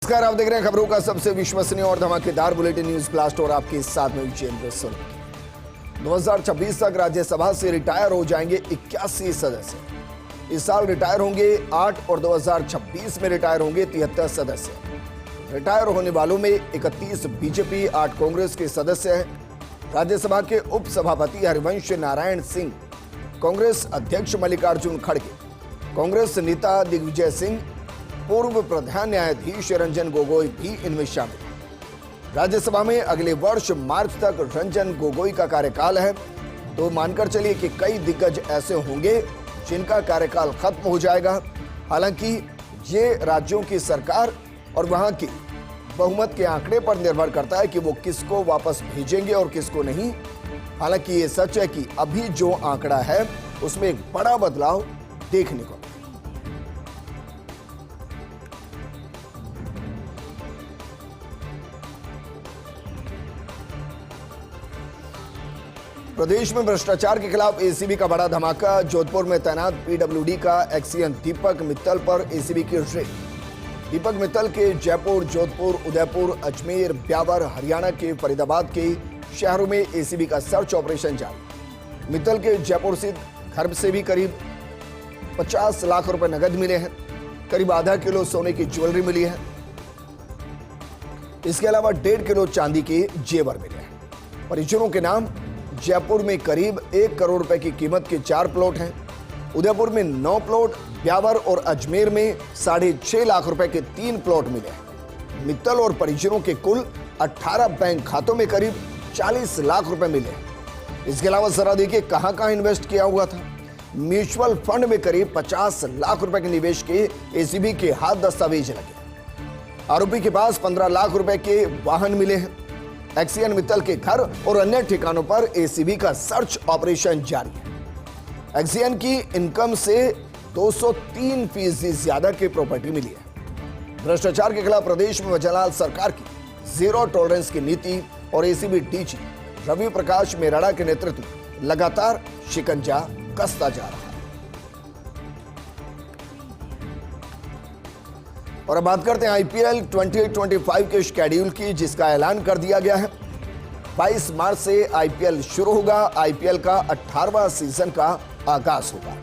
नमस्कार, आप देख रहे हैं खबरों का सबसे विश्वसनीय और धमाकेदार बुलेटिन न्यूज ब्लास्ट और आपके साथ में विजेंद्र सोलंकी। 2026 तक राज्यसभा से रिटायर हो जाएंगे 81 सदस्य। इस साल रिटायर होंगे 8 और 2026 में रिटायर होंगे 73 सदस्य। रिटायर होने वालों में 31 बीजेपी, 8 कांग्रेस के सदस्य हैं। राज्यसभा के उप सभापति हरिवंश नारायण सिंह, कांग्रेस अध्यक्ष मल्लिकार्जुन खड़गे, कांग्रेस नेता दिग्विजय सिंह, पूर्व प्रधान न्यायाधीश रंजन गोगोई भी इनमें शामिल। राज्यसभा में अगले वर्ष मार्च तक रंजन गोगोई का कार्यकाल है, तो मानकर चलिए कि कई दिग्गज ऐसे होंगे जिनका कार्यकाल खत्म हो जाएगा। हालांकि ये राज्यों की सरकार और वहां की बहुमत के आंकड़े पर निर्भर करता है कि वो किसको वापस भेजेंगे और किसको नहीं। हालांकि ये सच है कि अभी जो आंकड़ा है उसमें एक बड़ा बदलाव देखने को। प्रदेश में भ्रष्टाचार के खिलाफ एसीबी का बड़ा धमाका। जोधपुर में तैनात पीडब्ल्यूडी का एक्सीएन दीपक मित्तल पर एसीबी की रेड। दीपक मित्तल के जयपुर, जोधपुर, उदयपुर, अजमेर, ब्यावर, हरियाणा के फरीदाबाद के शहरों में एसीबी का सर्च ऑपरेशन जारी। मित्तल के जयपुर स्थित घर से भी करीब 50 लाख रुपए नगद मिले हैं। करीब आधा किलो सोने की ज्वेलरी मिली है। इसके अलावा 1.5 किलो चांदी के जेवर मिले हैं। परिजनों के नाम जयपुर में करीब 1 करोड़ रुपए की कीमत के 4 प्लॉट हैं। उदयपुर में 9 प्लॉट, ब्यावर और अजमेर में 6.5 लाख रुपए के 3 प्लॉट मिले हैं। मित्तल और परिजनों के कुल 18 बैंक खातों में करीब 40 लाख रुपए मिले हैं। इसके अलावा जरा देखिए कहां इन्वेस्ट किया हुआ था। म्यूचुअल फंड में करीब 50 लाख रुपए के निवेश के एसीबी के हाथ दस्तावेज लगे। आरोपी के पास 15 लाख रुपए के वाहन मिले हैं। एक्सीएन मित्तल के घर और अन्य ठिकानों पर एसीबी का सर्च ऑपरेशन जारी है। एक्सीएन की इनकम से 203% ज्यादा की प्रॉपर्टी मिली है। भ्रष्टाचार के खिलाफ प्रदेश में वजहलाल सरकार की जीरो टॉलरेंस की नीति और एसीबी डीजी रवि प्रकाश मेहराड़ा के नेतृत्व में लगातार शिकंजा कसता जा रहा है। और अब बात करते हैं आईपीएल 2025 के शेड्यूल की, जिसका ऐलान कर दिया गया है। 22 मार्च से आईपीएल शुरू होगा। आईपीएल का 18वां सीजन का आगाज होगा।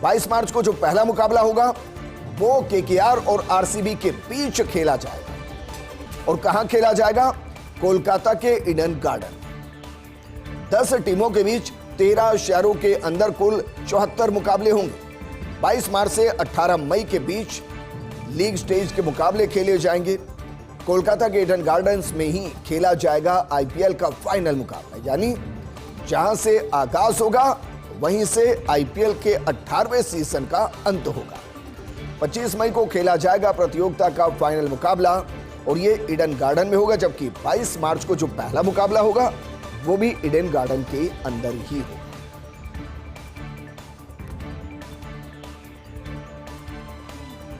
22 मार्च को जो पहला मुकाबला होगा वो केकेआर और आरसीबी के बीच खेला जाएगा। और कहां खेला जाएगा? कोलकाता के ईडन गार्डन। 10 टीमों के बीच 13 शहरों के अंदर कुल 74 मुकाबले होंगे। 22 मार्च से 18 मई के बीच लीग स्टेज के मुकाबले खेले जाएंगे। कोलकाता के ईडन गार्डन्स में ही खेला जाएगा आईपीएल का फाइनल मुकाबला, यानी जहां से आगाज होगा वहीं से आईपीएल के 18वें सीजन का अंत होगा। 25 मई को खेला जाएगा प्रतियोगिता का फाइनल मुकाबला और ये ईडन गार्डन में होगा, जबकि 22 मार्च को जो पहला मुकाबला होगा वो भी ईडन गार्डन के अंदर ही होगा।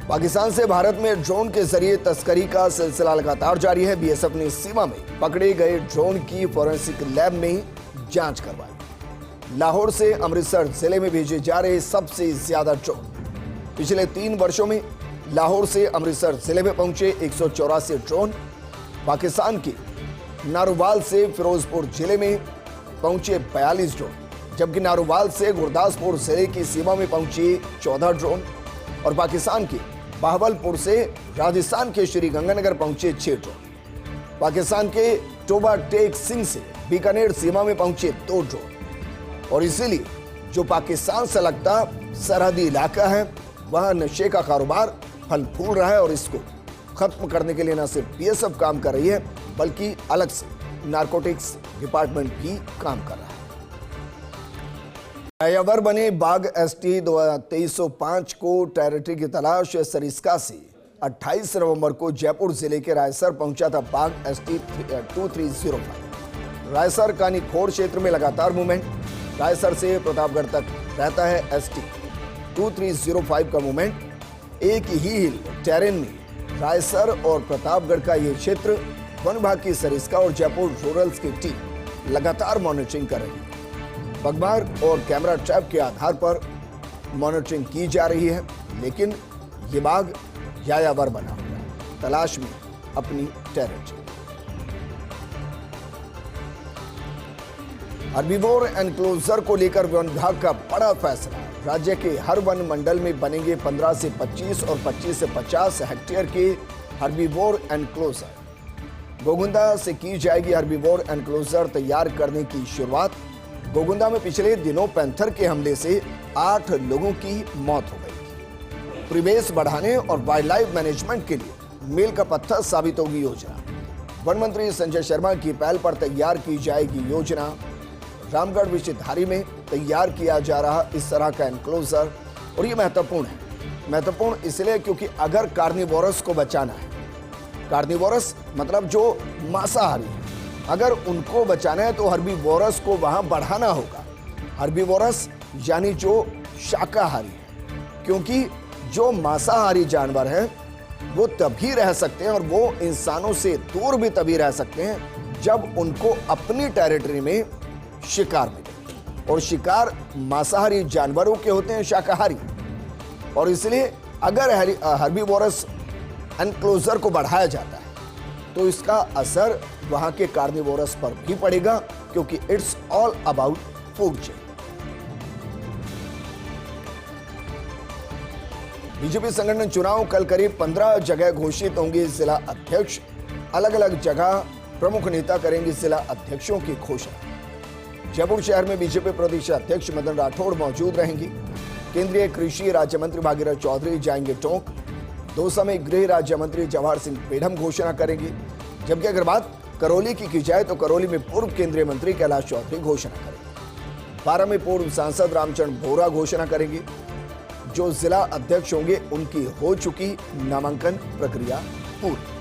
पाकिस्तान से भारत में ड्रोन के जरिए तस्करी का सिलसिला लगातार जारी है। बीएसएफ ने सीमा में पकड़े गए ड्रोन की फोरेंसिक लैब में जांच करवाई। लाहौर से अमृतसर जिले में भेजे जा रहे सबसे ज्यादा ड्रोन। पिछले 3 वर्षों में लाहौर से अमृतसर जिले में पहुंचे 184 ड्रोन। पाकिस्तान के नारोवाल से फिरोजपुर जिले में पहुंचे 42 ड्रोन, जबकि नारोवाल से गुरदासपुर जिले की सीमा में पहुंचे 14 ड्रोन और पाकिस्तान के बहावलपुर से राजस्थान के श्रीगंगानगर पहुंचे 6 ड्रोन। पाकिस्तान के टोबा टेक सिंह से बीकानेर सीमा में पहुंचे 2 ड्रोन। और इसीलिए जो पाकिस्तान से लगता सरहदी इलाका है वहां नशे का कारोबार फल फूल रहा है और इसको खत्म करने के लिए न सिर्फ बीएसएफ काम कर रही है बल्कि अलग से नारकोटिक्स डिपार्टमेंट भी काम कर रहा है। यायावर बने बाघ एसटी 2305 को टेरिटरी की तलाश सरिस्का से 28 नवंबर को जयपुर जिले के रायसर पहुंचा था बाघ एसटी 2305। रायसर कानीखोड़ क्षेत्र में लगातार मूवमेंट। रायसर से प्रतापगढ़ तक रहता है एसटी 2305 का मूवमेंट। एक ही हिल टेरेन में रायसर और प्रतापगढ़ का यह क्षेत्र वन विभाग की सरिस्का और जयपुर रूरल्स की टीम लगातार मॉनिटरिंग कर रही है। पगमार और कैमरा ट्रैप के आधार पर मॉनिटरिंग की जा रही है, लेकिन ये बाघ यायावर बना हुआ है। तलाश में अपनी टेरिटरी। हर्बीवोर एनक्लोजर को लेकर वन विभाग का बड़ा फैसला। राज्य के हर वन मंडल में बनेंगे 15 से 25 और 25 से 50 हेक्टेयर के हर्बीवोर एनक्लोजर। गोगुंदा से की जाएगी हर्बीवोर एनक्लोजर तैयार करने की शुरुआत। गोगुंदा में पिछले दिनों पैंथर के हमले से 8 लोगों की मौत हो गई। परिवेश बढ़ाने और वाइल्ड लाइफ मैनेजमेंट के लिए मील का पत्थर साबित होगी योजना। वन मंत्री संजय शर्मा की पहल पर तैयार की जाएगी योजना। रामगढ़ विषधारी में तैयार किया जा रहा इस तरह का एनक्लोजर, और ये महत्वपूर्ण है। महत्वपूर्ण इसलिए क्योंकि अगर कार्निवोरस को बचाना है, कार्निवोरस मतलब जो मांसाहारी है, अगर उनको बचाना है तो हर्बीवोरस को वहां बढ़ाना होगा। हर्बीवोरस यानी जो शाकाहारी है, क्योंकि जो मांसाहारी जानवर हैं वो तभी रह सकते हैं और वो इंसानों से दूर भी तभी रह सकते हैं जब उनको अपनी टेरिटरी में शिकार मिले, और शिकार मांसाहारी जानवरों के होते हैं, शाकाहारी। और इसलिए अगर हर्बीवोरस एनक्लोजर को बढ़ाया जाता है तो इसका असर वहां के कार्निवोरस पर भी पड़ेगा, क्योंकि it's all about food chain. BJP संगठन चुनाव कल करीब 15 जगह घोषित होंगे जिला अध्यक्ष। अलग अलग जगह प्रमुख नेता करेंगे जिला अध्यक्षों की घोषणा। जयपुर शहर में बीजेपी प्रदेश अध्यक्ष मदन राठौड़ मौजूद रहेंगे। केंद्रीय कृषि राज्य मंत्री भागीरथ चौधरी जाएंगे टोंक। दौसा में गृह राज्य मंत्री जवाहर सिंह पेढ़म घोषणा करेंगे। जबकि अगर बात करौली की जाए तो करौली में पूर्व केंद्रीय मंत्री कैलाश चौधरी घोषणा करेंगे। बारां में पूर्व सांसद रामचंद्र बोहरा घोषणा करेंगे। जो जिला अध्यक्ष होंगे उनकी हो चुकी नामांकन प्रक्रिया पूरी।